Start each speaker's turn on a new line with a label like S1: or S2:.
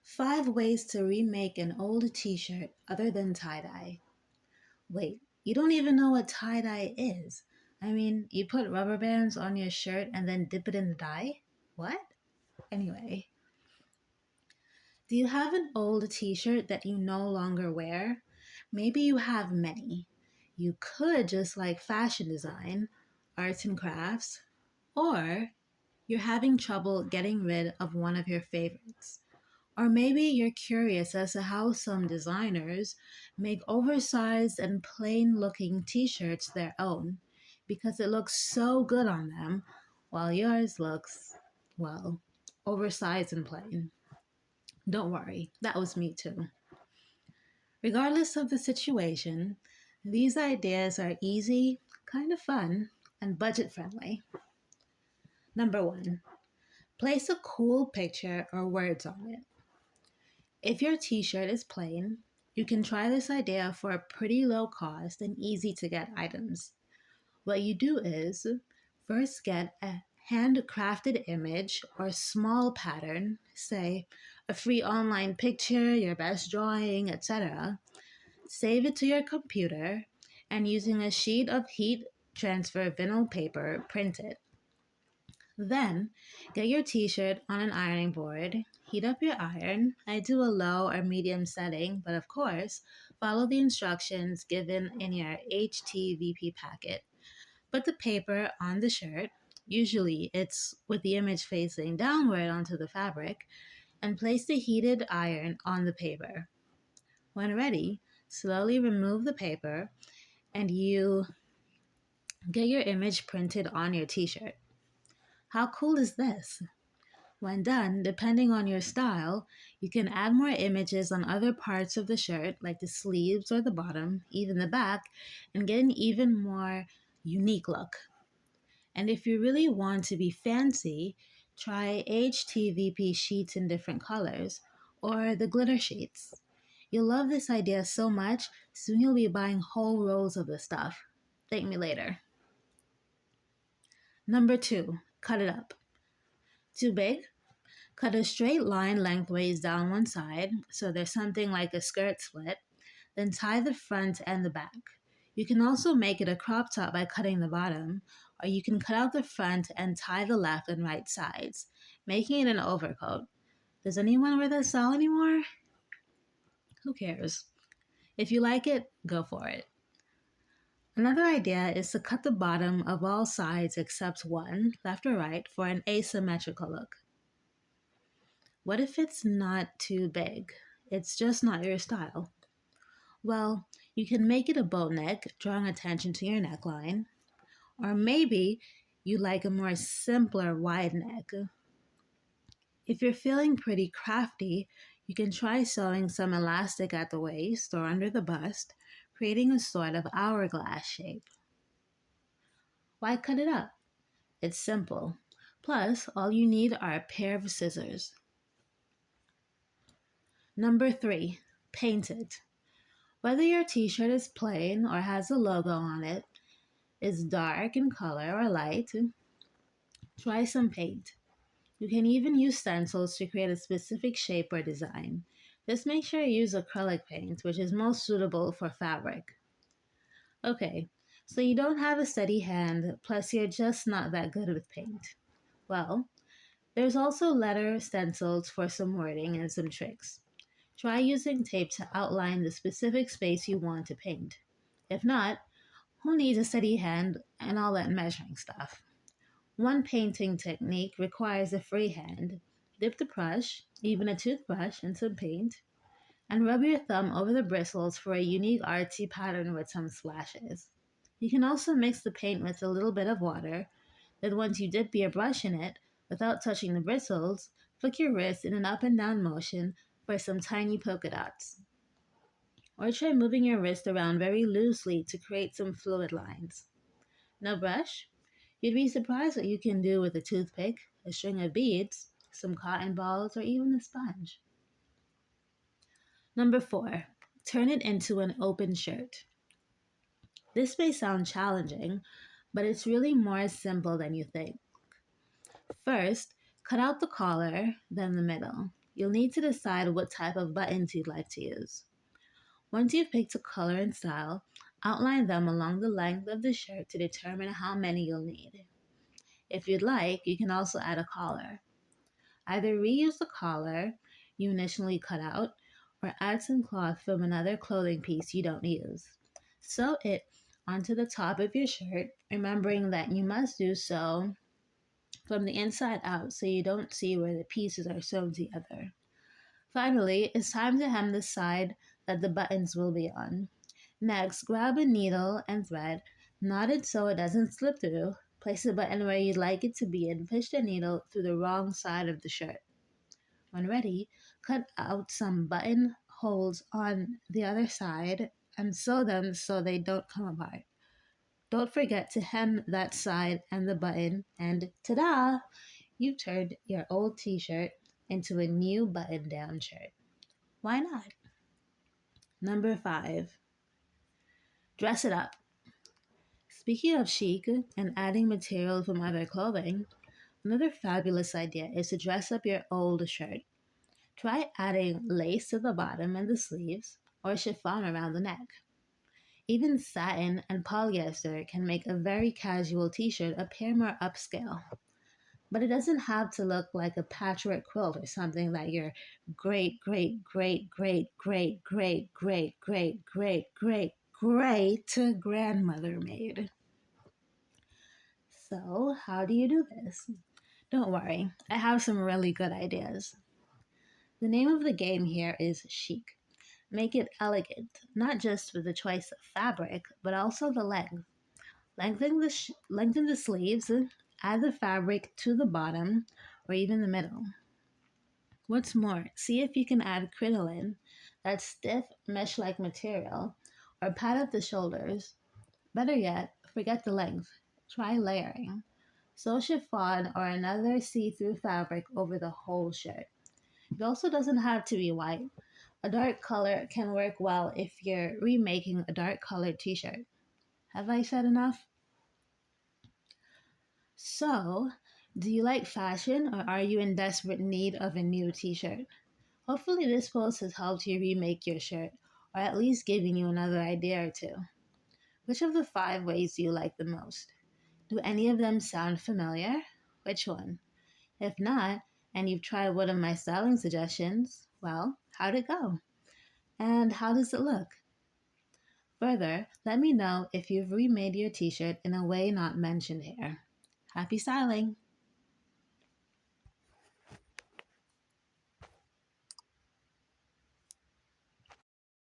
S1: 5 ways to remake an old t-shirt other than tie-dye. Wait, you don't even know what tie-dye is? I mean, you put rubber bands on your shirt and then dip it in the dye? What? Anyway, do you have an old t-shirt that you no longer wear? Maybe you have many. You could just like fashion design, arts and crafts, or you're having trouble getting rid of one of your favorites. Or maybe you're curious as to how some designers make oversized and plain looking t shirts their own because it looks so good on them, while yours looks, well, oversized and plain. Don't worry, that was me too. Regardless of the situation, these ideas are easy, kind of fun, and budget friendly. Number one, place a cool picture or words on it. If your t shirt is plain, you can try this idea for a pretty low cost and easy to get items. What you do is first get a handcrafted image or small pattern, say a free online picture, your best drawing, etc. Save it to your computer and using a sheet of heat transfer vinyl paper, print it. Then, get your t shirt on an ironing board, heat up your iron. I do a low or medium setting, but of course, follow the instructions given in your HTVP packet. Put the paper on the shirt, usually it's with the image facing downward onto the fabric, and place the heated iron on the paper. When ready, slowly remove the paper and you get your image printed on your t shirt. How cool is this? When done, depending on your style, you can add more images on other parts of the shirt, like the sleeves or the bottom, even the back, and get an even more unique look. And if you really want to be fancy, try HTVP sheets in different colors or the glitter sheets. You'll love this idea so much, soon you'll be buying whole rolls of the stuff. Thank me later. Number two, cut it up. Too big? Cut a straight line lengthways down one side, so there's something like a skirt split, then tie the front and the back. You can also make it a crop top by cutting the bottom, or you can cut out the front and tie the left and right sides, making it an overcoat. Does anyone wear that style anymore? Who cares? If you like it, go for it. Another idea is to cut the bottom of all sides except one, left or right, for an asymmetrical look. What if it's not too big? It's just not your style. Well, you can make it a boat neck, drawing attention to your neckline. Or maybe you like a more simpler wide neck. If you're feeling pretty crafty, you can try sewing some elastic at the waist or under the bust, creating a sort of hourglass shape. Why cut it up? It's simple. Plus, all you need are a pair of scissors. Number three, paint it. Whether your t-shirt is plain or has a logo on it, is dark in color or light, try some paint. You can even use stencils to create a specific shape or design. Just make sure you use acrylic paint, which is most suitable for fabric. Okay, so you don't have a steady hand, plus you're just not that good with paint. Well, there's also letter stencils for some wording and some tricks. Try using tape to outline the specific space you want to paint. If not, who needs a steady hand and all that measuring stuff? One painting technique requires a free hand. Dip the brush, even a toothbrush, in some paint, and rub your thumb over the bristles for a unique artsy pattern with some splashes. You can also mix the paint with a little bit of water. Then once you dip your brush in it, without touching the bristles, flick your wrist in an up and down motion for some tiny polka dots. Or try moving your wrist around very loosely to create some fluid lines. No brush? You'd be surprised what you can do with a toothpick, a string of beads, some cotton balls, or even a sponge. Number four, turn it into an open shirt. This may sound challenging, but it's really more simple than you think. First, cut out the collar, then the middle. you'll need to decide what type of buttons you'd like to use. Once you've picked a color and style, outline them along the length of the shirt to determine how many you'll need. If you'd like, you can also add a collar. Either reuse the collar you initially cut out or add some cloth from another clothing piece you don't use. Sew it onto the top of your shirt, remembering that you must do so from the inside out so you don't see where the pieces are sewn together. Finally, it's time to hem the side that the buttons will be on. Next, grab a needle and thread, knot it so it doesn't slip through. Place the button where you'd like it to be and push the needle through the wrong side of the shirt. When ready, cut out some button holes on the other side and sew them so they don't come apart. Don't forget to hem that side and the button, and ta-da! You've turned your old t-shirt into a new button-down shirt. Why not? Number 5, dress it up. Speaking of chic and adding material from other clothing, another fabulous idea is to dress up your old shirt. Try adding lace to the bottom and the sleeves, or chiffon around the neck. Even satin and polyester can make a very casual t-shirt appear more upscale. But it doesn't have to look like a patchwork quilt or something that your great, great, great, great, great, great, great, great, great, great, great grandmother made. So, how do you do this? Don't worry, I have some really good ideas. The name of the game here is chic. Make it elegant, not just with the choice of fabric, but also the length. Lengthen the sleeves, add the fabric to the bottom or even the middle. What's more, see if you can add crinoline, that stiff mesh-like material, or pad up the shoulders. Better yet, forget the length. Try layering. Sew chiffon or another see-through fabric over the whole shirt. It also doesn't have to be white. A dark color can work well if you're remaking a dark colored t-shirt. Have I said enough? So, do you like fashion or are you in desperate need of a new t-shirt? Hopefully this post has helped you remake your shirt or at least given you another idea or two. Which of the 5 ways do you like the most? Do any of them sound familiar? Which one? If not, and you've tried one of my styling suggestions, well, how'd it go? And how does it look? Further, let me know if you've remade your t-shirt in a way not mentioned here. Happy styling!